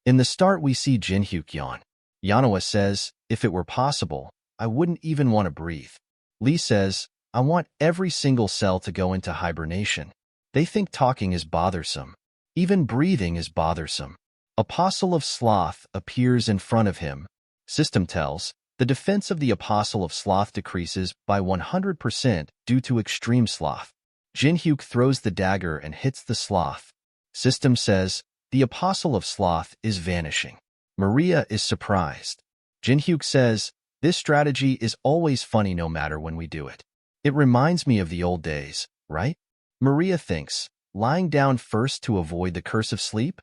In the start, we see Jinhyuk yawn. Yanawa says, if it were possible, I wouldn't even want to breathe. Lee says, I want every single cell to go into hibernation. They think talking is bothersome. Even breathing is bothersome. Apostle of Sloth appears in front of him. System tells, the defense of the Apostle of Sloth decreases by 100% due to extreme sloth. Jinhyuk throws the dagger and hits the sloth. System says, the Apostle of Sloth is vanishing. Maria is surprised. Jinhyuk says, this strategy is always funny no matter when we do it. It reminds me of the old days, right? Maria thinks, lying down first to avoid the curse of sleep?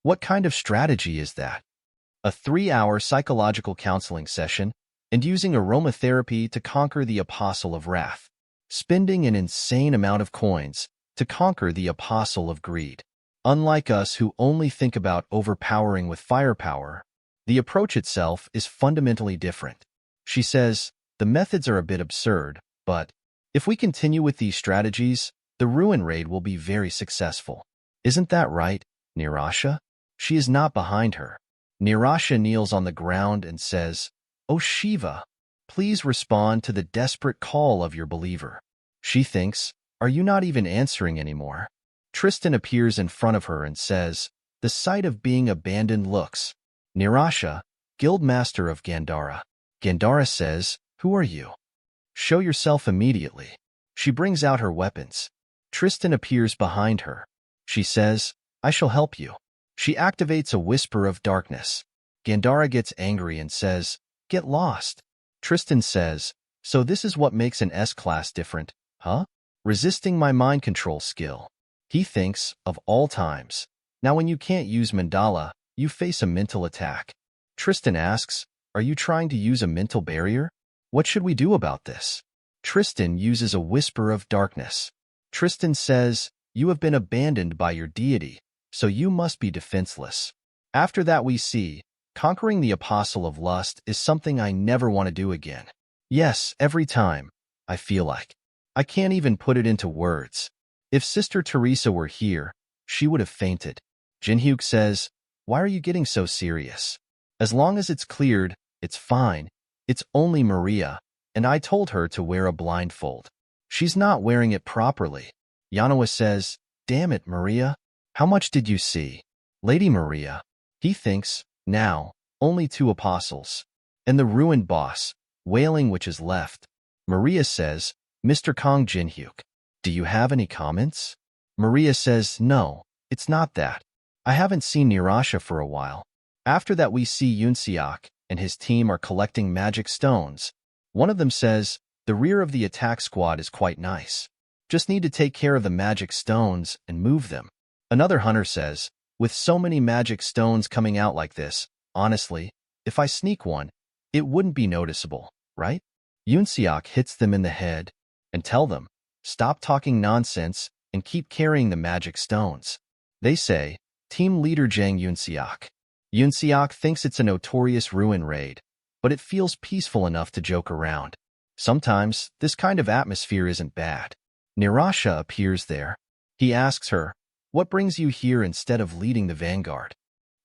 What kind of strategy is that? A 3-hour psychological counseling session and using aromatherapy to conquer the Apostle of Wrath. Spending an insane amount of coins to conquer the Apostle of Greed. Unlike us who only think about overpowering with firepower, the approach itself is fundamentally different. She says, the methods are a bit absurd, but if we continue with these strategies, the ruin raid will be very successful. Isn't that right, Nirasha? She is not behind her. Nirasha kneels on the ground and says, "Oh Shiva, please respond to the desperate call of your believer." She thinks, are you not even answering anymore? Tristan appears in front of her and says, the sight of being abandoned looks. Nirasha, Guildmaster of Gandhara. Gandhara says, who are you? Show yourself immediately. She brings out her weapons. Tristan appears behind her. She says, I shall help you. She activates a whisper of darkness. Gandhara gets angry and says, get lost. Tristan says, so this is what makes an S-class different, huh? Resisting my mind control skill. He thinks, of all times. Now when you can't use mandala, you face a mental attack. Tristan asks, are you trying to use a mental barrier? What should we do about this? Tristan uses a whisper of darkness. Tristan says, you have been abandoned by your deity, so you must be defenseless. After that we see, conquering the Apostle of Lust is something I never want to do again. Yes, every time, I feel like. I can't even put it into words. If Sister Teresa were here, she would have fainted. Jinhyuk says, why are you getting so serious? As long as it's cleared, it's fine. It's only Maria, and I told her to wear a blindfold. She's not wearing it properly. Yanawa says, damn it, Maria. How much did you see? Lady Maria. He thinks, now, only 2 apostles. And the ruined boss, wailing which is left. Maria says, Mr. Kong Jinhyuk, do you have any comments? Maria says, no, it's not that. I haven't seen Nirasha for a while. After that we see Yoonseok and his team are collecting magic stones. One of them says, the rear of the attack squad is quite nice. Just need to take care of the magic stones and move them. Another hunter says, with so many magic stones coming out like this, honestly, if I sneak one, it wouldn't be noticeable, right? Yoonseok hits them in the head and tell them, stop talking nonsense and keep carrying the magic stones. They say, Team Leader Jang Yoonseok. Yoonseok thinks it's a notorious ruin raid, but it feels peaceful enough to joke around. Sometimes, this kind of atmosphere isn't bad. Nirasha appears there. He asks her, what brings you here instead of leading the vanguard?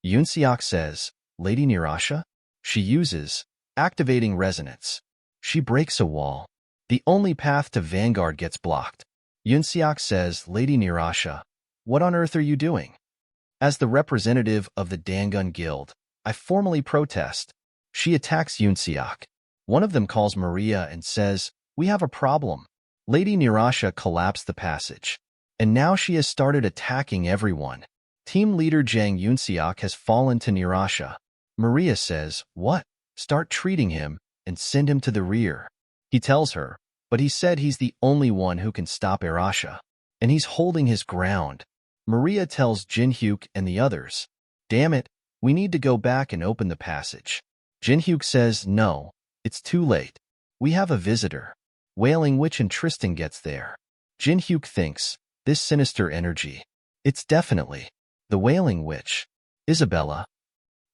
Yoonseok says, Lady Nirasha? She uses, activating resonance. She breaks a wall. The only path to vanguard gets blocked. Yoonseok says, Lady Nirasha, what on earth are you doing? As the representative of the Dangun Guild, I formally protest. She attacks Yoonseok. One of them calls Maria and says, we have a problem. Lady Nirasha collapsed the passage. And now she has started attacking everyone. Team leader Jang Yoonseok has fallen to Nirasha. Maria says, what? Start treating him and send him to the rear. He tells her, but he said he's the only one who can stop Arasha. And he's holding his ground. Maria tells Jinhyuk and the others, damn it, we need to go back and open the passage. Jinhyuk says, no, it's too late. We have a visitor. Wailing Witch and Tristan gets there. Jinhyuk thinks, this sinister energy. It's definitely the Wailing Witch. Isabella.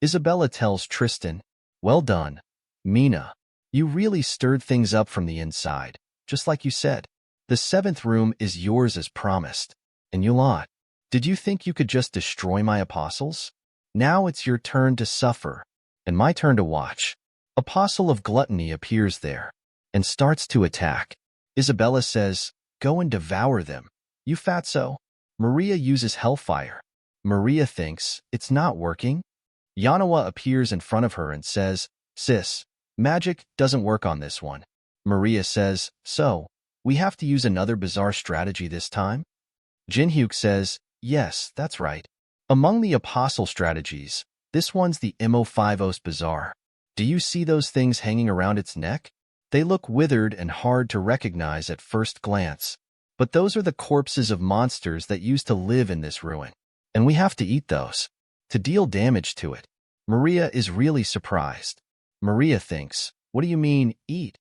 Isabella tells Tristan, well done, Mina. You really stirred things up from the inside, just like you said. The 7th room is yours as promised. And you lot. Did you think you could just destroy my apostles? Now it's your turn to suffer, and my turn to watch. Apostle of Gluttony appears there and starts to attack. Isabella says, "Go and devour them, you fatso." Maria uses hellfire. Maria thinks it's not working. Yanawa appears in front of her and says, "Sis, magic doesn't work on this one." Maria says, "So, we have to use another bizarre strategy this time?" Jinhyuk says, "Yes, that's right. Among the apostle strategies, this one's the Mo50's bizarre. Do you see those things hanging around its neck? They look withered and hard to recognize at first glance, but those are the corpses of monsters that used to live in this ruin, and we have to eat those to deal damage to it." Maria is really surprised. Maria thinks, "What do you mean, eat?"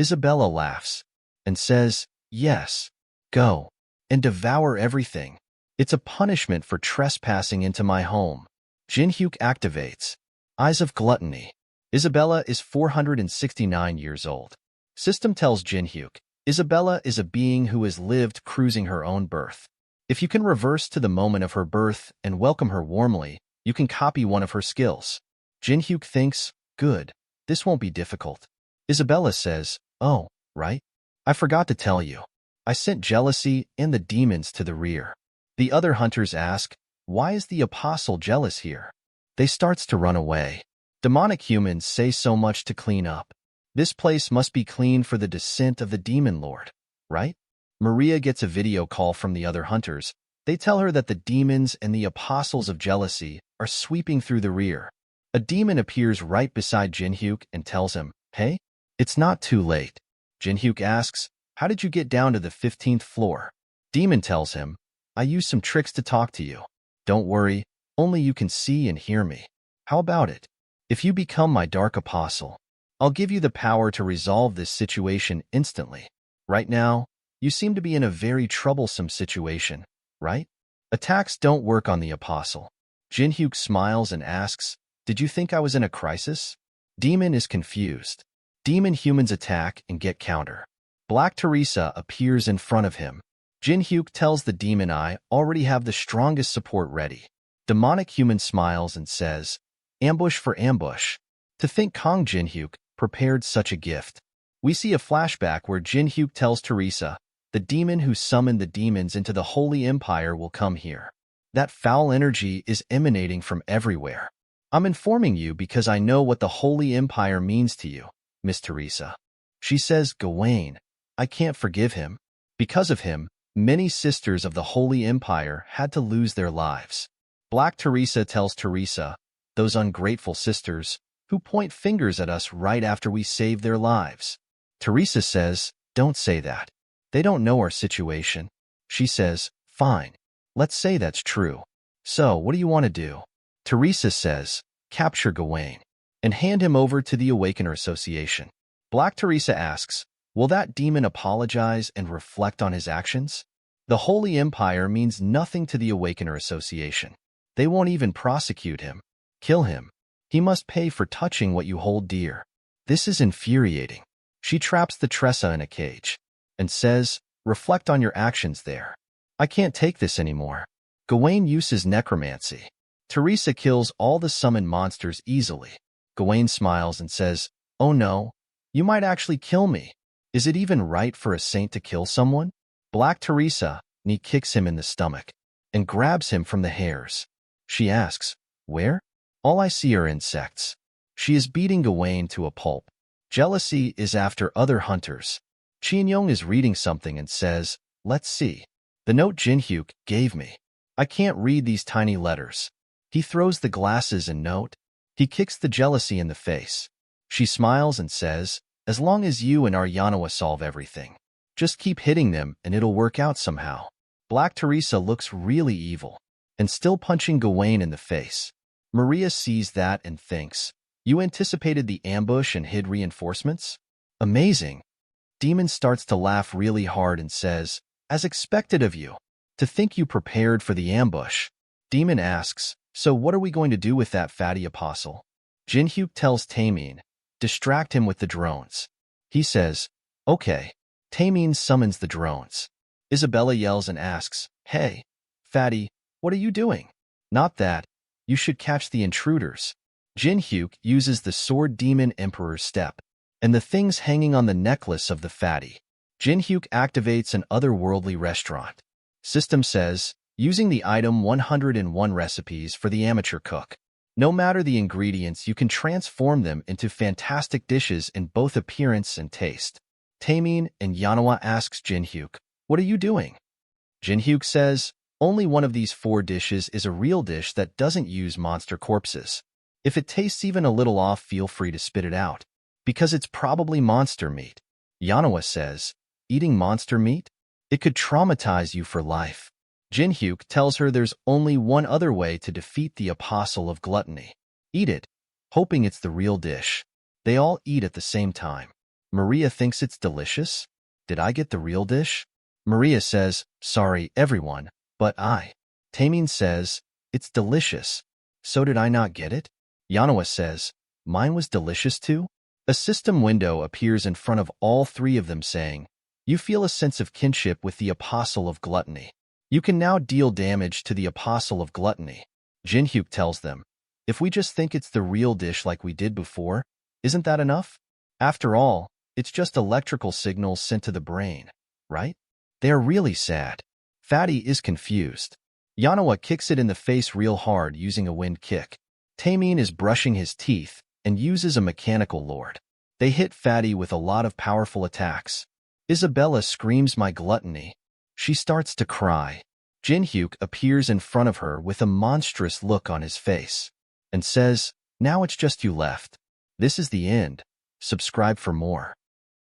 Isabella laughs and says, "Yes, go and devour everything. It's a punishment for trespassing into my home." Jinhyuk activates Eyes of Gluttony. Isabella is 469 years old. System tells Jinhyuk, Isabella is a being who has lived cruising her own birth. If you can reverse to the moment of her birth and welcome her warmly, you can copy one of her skills. Jinhyuk thinks, "Good, this won't be difficult." Isabella says, "Oh, right. I forgot to tell you. I sent jealousy and the demons to the rear." The other hunters ask, "Why is the apostle jealous here?" They starts to run away. Demonic humans say so much to clean up. This place must be clean for the descent of the demon lord, right? Maria gets a video call from the other hunters. They tell her that the demons and the apostles of jealousy are sweeping through the rear. A demon appears right beside Jinhyuk and tells him, "Hey, it's not too late." Jinhyuk asks, "How did you get down to the 15th floor?" Demon tells him, "I used some tricks to talk to you. Don't worry, only you can see and hear me. How about it? If you become my dark apostle, I'll give you the power to resolve this situation instantly. Right now, you seem to be in a very troublesome situation, right? Attacks don't work on the apostle." Jinhyuk smiles and asks, "Did you think I was in a crisis?" Demon is confused. Demon humans attack and get counter. Black Teresa appears in front of him. Jinhyuk tells the demon, "I already have the strongest support ready." Demonic human smiles and says, "Ambush for ambush." To think Kong Jinhyuk prepared such a gift. We see a flashback where Jinhyuk tells Teresa, "The demon who summoned the demons into the Holy Empire will come here. That foul energy is emanating from everywhere. I'm informing you because I know what the Holy Empire means to you, Miss Teresa." She says, "Gawain, I can't forgive him. Because of him, many sisters of the Holy Empire had to lose their lives." Black Teresa tells Teresa, "Those ungrateful sisters who point fingers at us right after we save their lives." Teresa says, "Don't say that. They don't know our situation." She says, "Fine. Let's say that's true. So, what do you want to do?" Teresa says, "Capture Gawain and hand him over to the Awakener Association." Black Teresa asks, "Will that demon apologize and reflect on his actions?" The Holy Empire means nothing to the Awakener Association. They won't even prosecute him. Kill him. He must pay for touching what you hold dear. This is infuriating. She traps the Tressa in a cage and says, "Reflect on your actions there. I can't take this anymore." Gawain uses necromancy. Teresa kills all the summoned monsters easily. Gawain smiles and says, "Oh no, you might actually kill me. Is it even right for a saint to kill someone?" Black Teresa kicks him in the stomach and grabs him from the hairs. She asks, "Where?" "All I see are insects." She is beating Gawain to a pulp. Jealousy is after other hunters. Chinyong is reading something and says, "Let's see. The note Jinhyuk gave me. I can't read these tiny letters." He throws the glasses and note. He kicks the jealousy in the face. She smiles and says, "As long as you and our Yanawa solve everything, just keep hitting them and it'll work out somehow." Black Teresa looks really evil and still punching Gawain in the face. Maria sees that and thinks, "You anticipated the ambush and hid reinforcements? Amazing." Demon starts to laugh really hard and says, "As expected of you. To think you prepared for the ambush." Demon asks, "So what are we going to do with that fatty apostle?" Jinhyuk tells Taemin, "Distract him with the drones." He says, "Okay." Taemin summons the drones. Isabella yells and asks, "Hey, fatty, what are you doing?" "Not that. You should catch the intruders. Jin-hyuk uses the Sword Demon Emperor's step and the things hanging on the necklace of the fatty. Jin-hyuk activates an otherworldly restaurant. System says, using the item 101 recipes for the amateur cook. No matter the ingredients, you can transform them into fantastic dishes in both appearance and taste. Taemin and Yanhwa asks Jin-hyuk, "What are you doing?" Jin-hyuk says, "Only one of these 4 dishes is a real dish that doesn't use monster corpses. If it tastes even a little off, feel free to spit it out, because it's probably monster meat." Yanhwa says, "Eating monster meat? It could traumatize you for life." Jin-hyuk tells her there's only one other way to defeat the apostle of gluttony. Eat it, hoping it's the real dish. They all eat at the same time. Maria thinks it's delicious. Did I get the real dish? Maria says, "Sorry, everyone, but I." Taemin says, "It's delicious. So did I not get it?" Yanhwa says, "Mine was delicious too." A system window appears in front of all 3 of them saying, "You feel a sense of kinship with the apostle of gluttony. You can now deal damage to the apostle of gluttony." Jin-hyuk tells them, "If we just think it's the real dish like we did before, isn't that enough? After all, it's just electrical signals sent to the brain, right?" They are really sad. Fatty is confused. Yanhwa kicks it in the face real hard using a wind kick. Taemin is brushing his teeth and uses a mechanical lord. They hit Fatty with a lot of powerful attacks. Isabella screams, "My gluttony." She starts to cry. Jin-hyuk appears in front of her with a monstrous look on his face and says, "Now it's just you left. This is the end. Subscribe for more."